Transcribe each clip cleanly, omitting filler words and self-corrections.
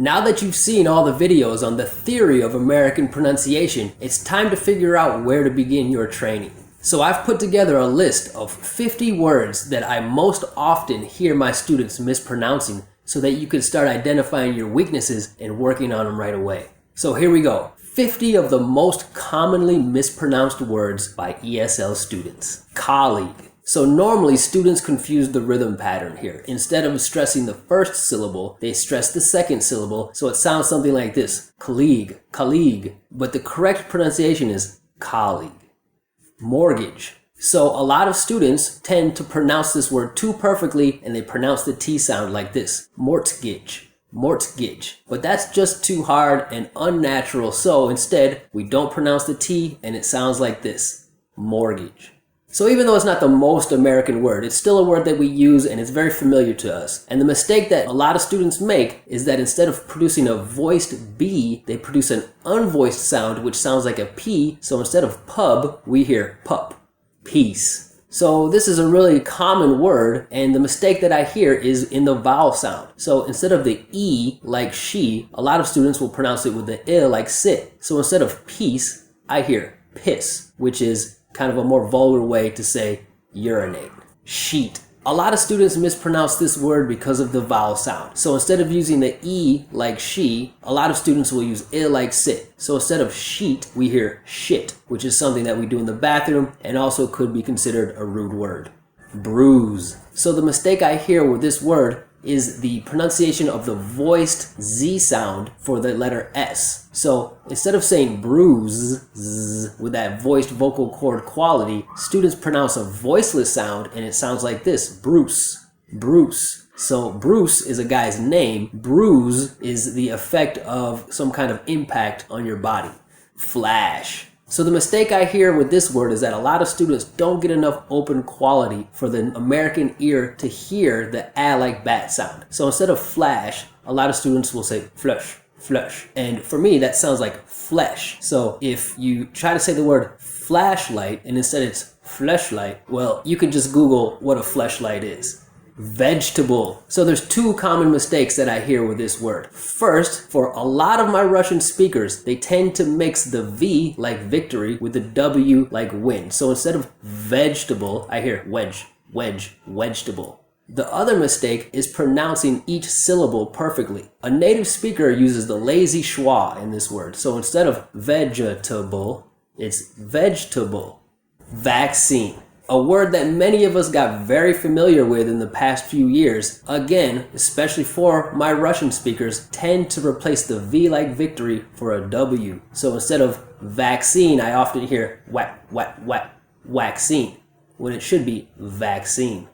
Now that you've seen all the videos on the theory of American pronunciation, it's time to figure out where to begin your training. So I've put together a list of 50 words that I most often hear my students mispronouncing so that you can start identifying your weaknesses and working on them right away. So here we go. 50 of the most commonly mispronounced words by ESL students. Colleague. So normally students confuse the rhythm pattern here. Instead of stressing the first syllable, they stress the second syllable, so it sounds something like this. Colleague, colleague. But the correct pronunciation is colleague. Mortgage. So a lot of students tend to pronounce this word too perfectly and they pronounce the T sound like this. Mortgage, mortgage. But that's just too hard and unnatural, so instead we don't pronounce the T and it sounds like this. Mortgage. So even though it's not the most American word, it's still a word that we use and it's very familiar to us. And the mistake that a lot of students make is that instead of producing a voiced B, they produce an unvoiced sound which sounds like a P. So instead of pub, we hear pup, peace. So this is a really common word, and the mistake that I hear is in the vowel sound. So instead of the E like she, a lot of students will pronounce it with the I like sit. So instead of peace, I hear piss, which is kind of a more vulgar way to say urinate. Sheet. A lot of students mispronounce this word because of the vowel sound. So instead of using the E like she, a lot of students will use I like sit. So instead of sheet, we hear shit, which is something that we do in the bathroom and also could be considered a rude word. Bruise. So the mistake I hear with this word is the pronunciation of the voiced Z sound for the letter S. So instead of saying bruise with that voiced vocal cord quality, students pronounce a voiceless sound and it sounds like this. Bruce, Bruce. So Bruce is a guy's name. Bruise is the effect of some kind of impact on your body. Flash. So the mistake I hear with this word is that a lot of students don't get enough open quality for the American ear to hear the ah like bat sound. So instead of flash, a lot of students will say flush, flush. And for me, that sounds like flesh. So if you try to say the word flashlight and instead it's fleshlight, well, you can just Google what a fleshlight is. Vegetable. So there's two common mistakes that I hear with this word. First, for a lot of my Russian speakers, they tend to mix the V like victory with the W like win. So instead of vegetable, I hear wedge, wedge, vegetable. The other mistake is pronouncing each syllable perfectly. A native speaker uses the lazy schwa in this word. So instead of vegetable, it's vegetable. Vaccine. A word that many of us got very familiar with in the past few years, again, especially for my Russian speakers, tend to replace the V like victory for a W. So instead of vaccine, I often hear whack, whack, whack, vaccine, when it should be vaccine.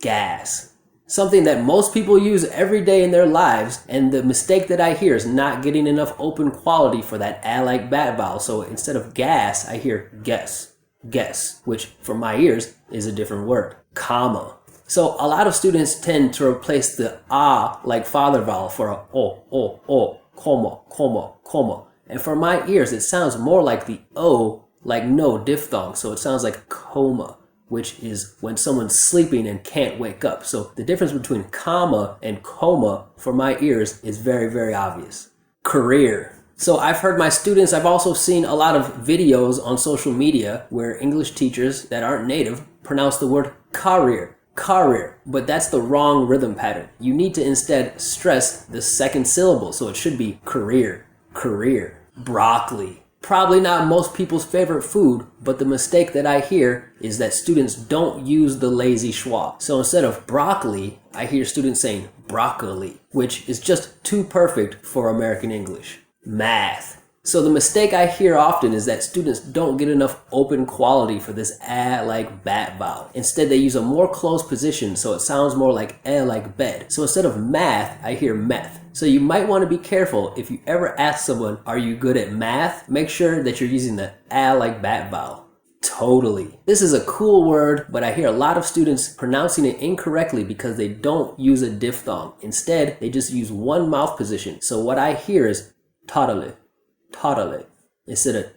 Gas. Something that most people use every day in their lives, and the mistake that I hear is not getting enough open quality for that ah like bat vowel. So instead of gas, I hear guess. Guess, which for my ears is a different word. Comma. So a lot of students tend to replace the ah like father vowel for a o, comma, comma, comma. And for my ears, it sounds more like the o like no diphthong. So it sounds like coma, which is when someone's sleeping and can't wake up. So the difference between comma and coma for my ears is very, very obvious. Career. So I've heard my students, I've also seen a lot of videos on social media where English teachers that aren't native pronounce the word career, career, but that's the wrong rhythm pattern. You need to instead stress the second syllable, so it should be career, career. Broccoli. Probably not most people's favorite food, but the mistake that I hear is that students don't use the lazy schwa. So instead of broccoli, I hear students saying broccoli, which is just too perfect for American English. Math. So the mistake I hear often is that students don't get enough open quality for this ah like bat vowel. Instead, they use a more closed position, so it sounds more like eh like bed. So instead of math, I hear meth. So you might want to be careful if you ever ask someone, are you good at math? Make sure that you're using the ah like bat vowel. Totally. This is a cool word, but I hear a lot of students pronouncing it incorrectly because they don't use a diphthong. Instead, they just use one mouth position. So what I hear is totally, totally, instead of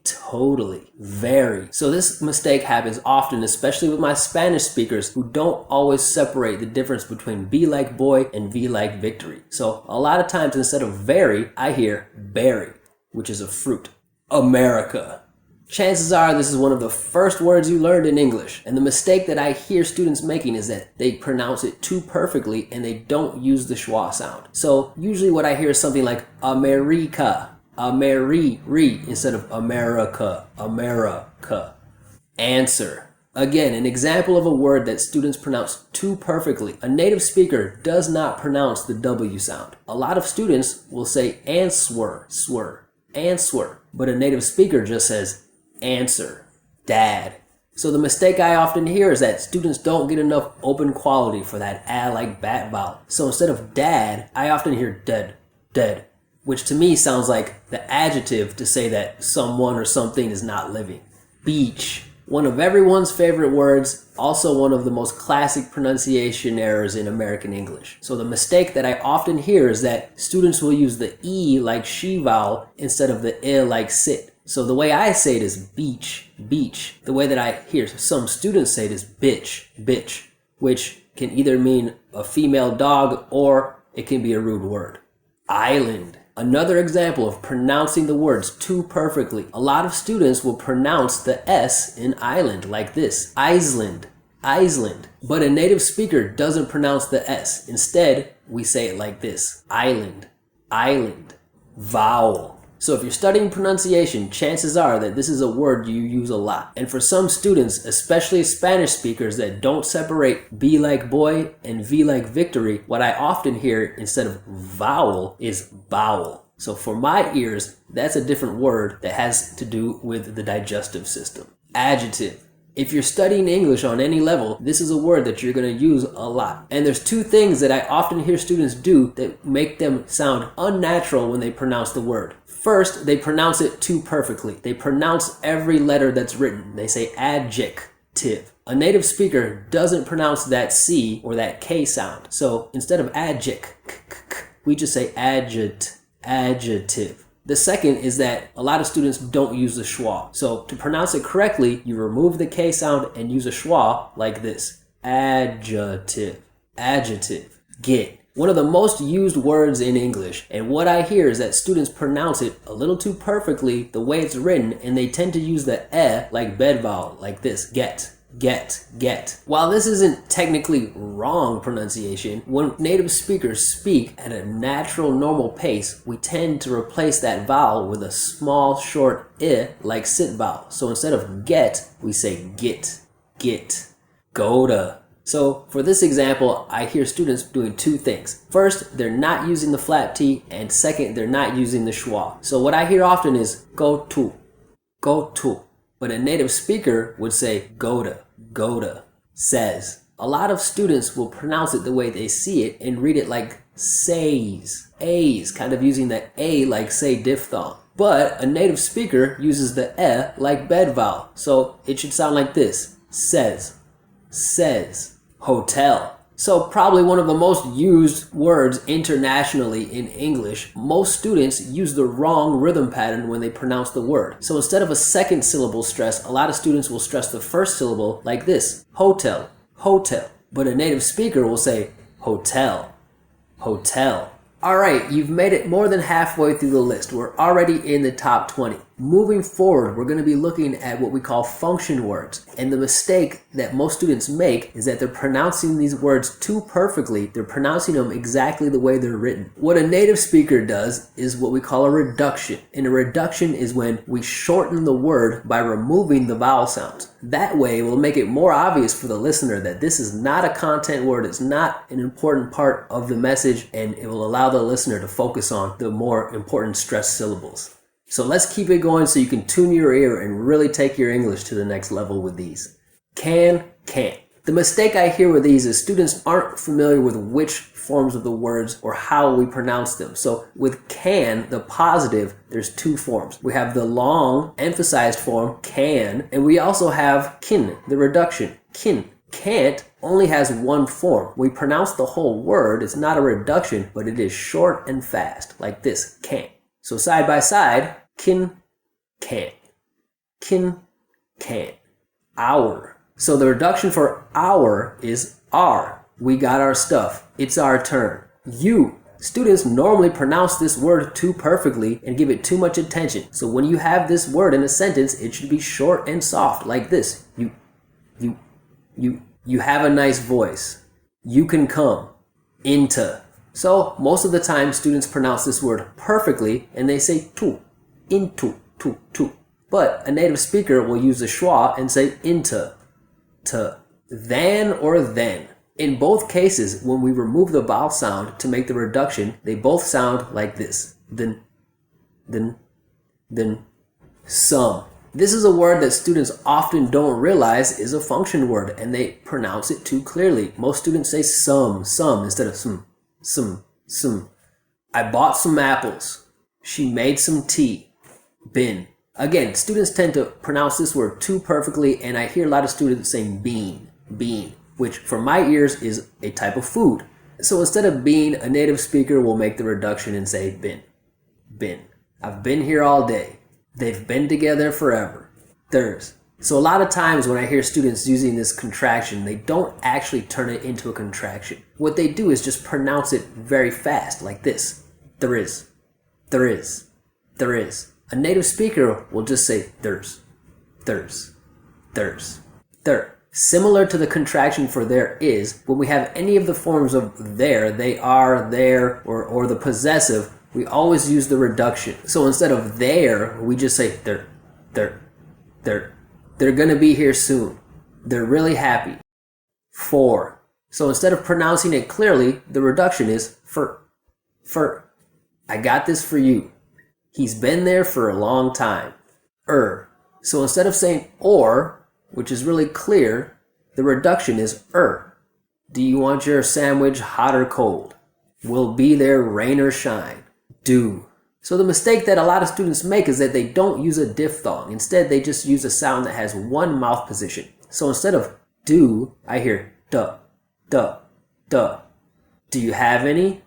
totally, very. So this mistake happens often, especially with my Spanish speakers who don't always separate the difference between B like boy and V like victory. So a lot of times instead of very, I hear berry, which is a fruit. America. Chances are this is one of the first words you learned in English, and the mistake that I hear students making is that they pronounce it too perfectly and they don't use the schwa sound. So usually what I hear is something like America, instead of America. Answer. Again, an example of a word that students pronounce too perfectly. A native speaker does not pronounce the W sound. A lot of students will say answer, but a native speaker just says answer, dad. So the mistake I often hear is that students don't get enough open quality for that a like bat vowel. So instead of dad, I often hear dead, which to me sounds like the adjective to say that someone or something is not living. Beach. One of everyone's favorite words, also one of the most classic pronunciation errors in American English. So the mistake that I often hear is that students will use the E like she vowel instead of the I like sit. So the way I say it is beach. The way that I hear some students say it is bitch, which can either mean a female dog or it can be a rude word. Island. Another example of pronouncing the words too perfectly. A lot of students will pronounce the S in island like this. Iceland. But a native speaker doesn't pronounce the S. Instead, we say it like this. Island. Vowel. So if you're studying pronunciation, chances are that this is a word you use a lot. And for some students, especially Spanish speakers that don't separate B like boy and V like victory, what I often hear instead of vowel is bowel. So for my ears, that's a different word that has to do with the digestive system. Adjective. If you're studying English on any level, this is a word that you're going to use a lot. And there's two things that I often hear students do that make them sound unnatural when they pronounce the word. First, they pronounce it too perfectly. They pronounce every letter that's written. They say adjective. A native speaker doesn't pronounce that C or that K sound. So instead of adject, we just say adjective. The second is that a lot of students don't use the schwa. So to pronounce it correctly, you remove the K sound and use a schwa like this. Adjective. Get. One of the most used words in English, and what I hear is that students pronounce it a little too perfectly the way it's written, and they tend to use the e like bed vowel, like this, get. While this isn't technically wrong pronunciation, when native speakers speak at a natural, normal pace, we tend to replace that vowel with a small, short I like sit vowel. So instead of get, we say get. Go to. So for this example, I hear students doing two things. First, they're not using the flat T, and second, they're not using the schwa. So what I hear often is go to. But a native speaker would say go to, says. A lot of students will pronounce it the way they see it and read it like says, kind of using the A like say diphthong. But a native speaker uses the E like bed vowel, so it should sound like this, says. Hotel. So probably one of the most used words internationally in English. Most students use the wrong rhythm pattern when they pronounce the word. So instead of a second syllable stress, a lot of students will stress the first syllable like this, hotel. But a native speaker will say hotel. Alright, you've made it more than halfway through the list. We're already in the top 20. Moving forward, we're going to be looking at what we call function words. And the mistake that most students make is that they're pronouncing these words too perfectly. They're pronouncing them exactly the way they're written. What a native speaker does is what we call a reduction. And a reduction is when we shorten the word by removing the vowel sounds. That way, it will make it more obvious for the listener that this is not a content word, it's not an important part of the message, and it will allow the listener to focus on the more important stressed syllables. So let's keep it going so you can tune your ear and really take your English to the next level with these. Can, can't. The mistake I hear with these is students aren't familiar with which forms of the words or how we pronounce them. So with can, the positive, there's two forms. We have the long emphasized form, can, and we also have kin, the reduction, kin. Can't only has one form. We pronounce the whole word. It's not a reduction, but it is short and fast, like this, can't. So side by side, kin, can't. Kin, can't. Our. So the reduction for our is our. We got our stuff. It's our turn. You. Students normally pronounce this word too perfectly and give it too much attention. So when you have this word in a sentence, it should be short and soft like this. You have a nice voice. You can come. In-tuh. So most of the time students pronounce this word perfectly and they say thuh, in-tuh, thuh. But a native speaker will use the schwa and say in-tuh, tuh, than or then. In both cases, when we remove the vowel sound to make the reduction, they both sound like this. Then, some. This is a word that students often don't realize is a function word and they pronounce it too clearly. Most students say some instead of some. I bought some apples. She made some tea. Bin. Again, students tend to pronounce this word too perfectly and I hear a lot of students saying bean, which for my ears is a type of food. So instead of bean, a native speaker will make the reduction and say bin. I've been here all day. They've been together forever. Thurz. So a lot of times when I hear students using this contraction, they don't actually turn it into a contraction. What they do is just pronounce it very fast, like this. Thurz. A native speaker will just say thurz. Similar to the contraction for there is, when we have any of the forms of there, they are, there, or the possessive, we always use the reduction. So instead of there, we just say they're gonna be here soon. They're really happy. For. So instead of pronouncing it clearly, the reduction is for. I got this for you. He's been there for a long time. So instead of saying or, which is really clear, the reduction is Do you want your sandwich hot or cold? Will be there rain or shine. Do. So the mistake that a lot of students make is that they don't use a diphthong. Instead, they just use a sound that has one mouth position. So instead of do, I hear duh. Do you have any?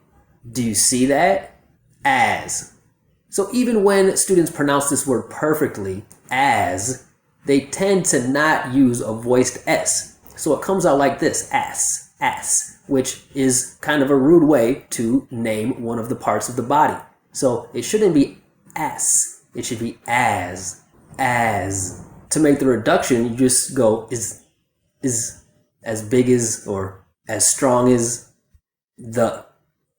Do you see that? As. So even when students pronounce this word perfectly, as, they tend to not use a voiced S. So it comes out like this, ass, which is kind of a rude way to name one of the parts of the body. So it shouldn't be ass, it should be as. To make the reduction, you just go is as big as or as strong as the.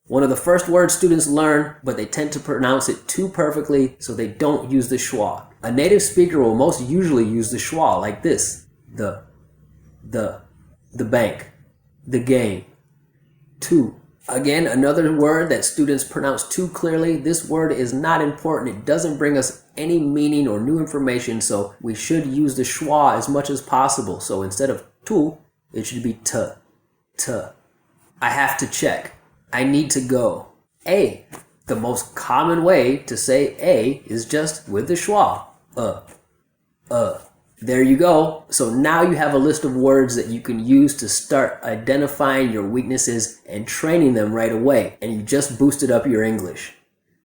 One of the first words students learn, but they tend to pronounce it too perfectly, so they don't use the schwa. A native speaker will most usually use the schwa like this. The bank, the game, to. Again, another word that students pronounce too clearly. This word is not important. It doesn't bring us any meaning or new information, so we should use the schwa as much as possible. So instead of thuh, it should be tuh. I have to check. I need to go. A. The most common way to say A is just with the schwa. There you go. So now you have a list of words that you can use to start identifying your weaknesses and training them right away. And you just boosted up your English.